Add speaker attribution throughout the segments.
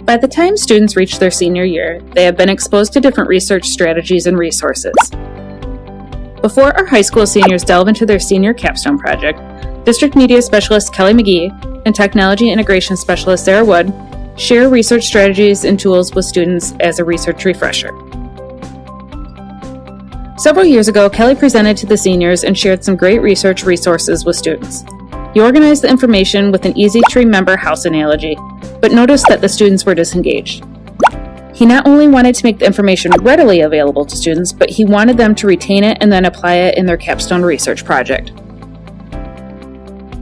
Speaker 1: By the time students reach their senior year, they have been exposed to different research strategies and resources. Before our high school seniors delve into their senior capstone project, District Media Specialist Kelly McGee and Technology Integration Specialist Sarah Wood share research strategies and tools with students as a research refresher. Several years ago, Kelly presented to the seniors and shared some great research resources with students. He organized the information with an easy-to-remember house analogy, but noticed that the students were disengaged. He not only wanted to make the information readily available to students, but he wanted them to retain it and then apply it in their capstone research project.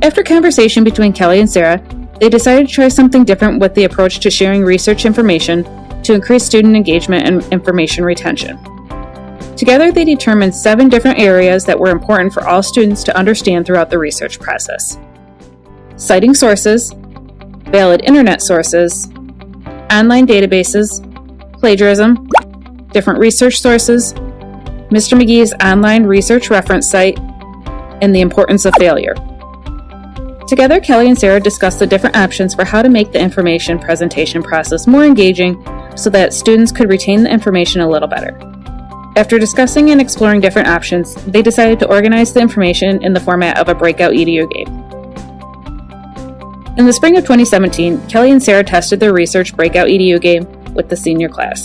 Speaker 1: After conversation between Kelly and Sarah, they decided to try something different with the approach to sharing research information to increase student engagement and information retention. Together, they determined 7 different areas that were important for all students to understand throughout the research process: citing sources, valid internet sources, online databases, plagiarism, different research sources, Mr. McGee's online research reference site, and the importance of failure. Together, Kelly and Sarah discussed the different options for how to make the information presentation process more engaging so that students could retain the information a little better. After discussing and exploring different options, they decided to organize the information in the format of a Breakout EDU game. In the spring of 2017, Kelly and Sarah tested their research Breakout EDU game with the senior class.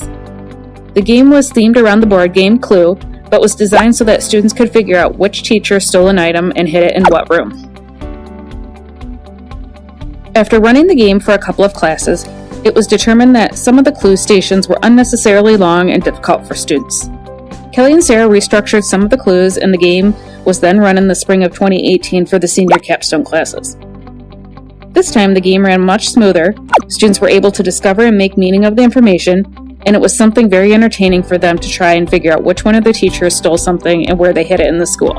Speaker 1: The game was themed around the board game Clue, but was designed so that students could figure out which teacher stole an item and hid it in what room. After running the game for a couple of classes, it was determined that some of the clue stations were unnecessarily long and difficult for students. Kelly and Sarah restructured some of the clues, and the game was then run in the spring of 2018 for the senior capstone classes. This time, the game ran much smoother, students were able to discover and make meaning of the information, and it was something very entertaining for them to try and figure out which one of the teachers stole something and where they hid it in the school.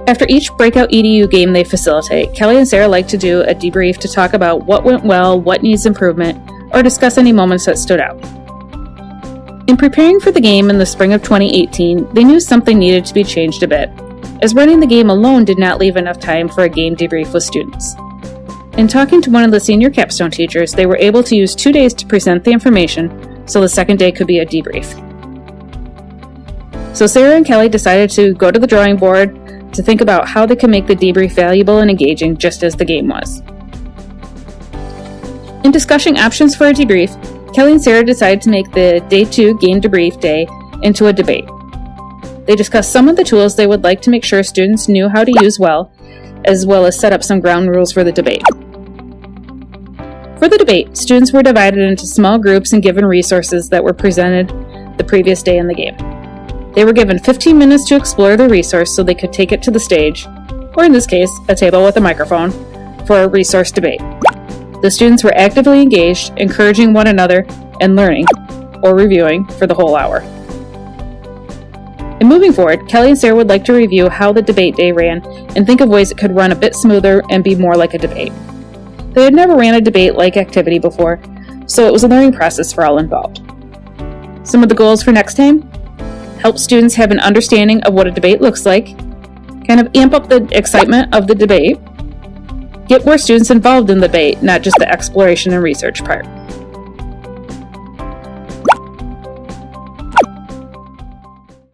Speaker 1: After each Breakout EDU game they facilitate, Kelly and Sarah like to do a debrief to talk about what went well, what needs improvement, or discuss any moments that stood out. In preparing for the game in the spring of 2018, they knew something needed to be changed a bit, as running the game alone did not leave enough time for a game debrief with students. In talking to one of the senior capstone teachers, they were able to use 2 days to present the information, so the second day could be a debrief. So Sarah and Kelly decided to go to the drawing board to think about how they could make the debrief valuable and engaging just as the game was. In discussing options for a debrief, Kelly and Sarah decided to make the Day 2 game debrief day into a debate. They discussed some of the tools they would like to make sure students knew how to use well as set up some ground rules for the debate. For the debate, students were divided into small groups and given resources that were presented the previous day in the game. They were given 15 minutes to explore the resource so they could take it to the stage, or in this case, a table with a microphone, for a resource debate. The students were actively engaged, encouraging one another, and learning, or reviewing, for the whole hour. And moving forward, Kelly and Sarah would like to review how the debate day ran and think of ways it could run a bit smoother and be more like a debate. They had never ran a debate-like activity before, so it was a learning process for all involved. Some of the goals for next time: help students have an understanding of what a debate looks like, kind of amp up the excitement of the debate, get more students involved in the debate, not just the exploration and research part.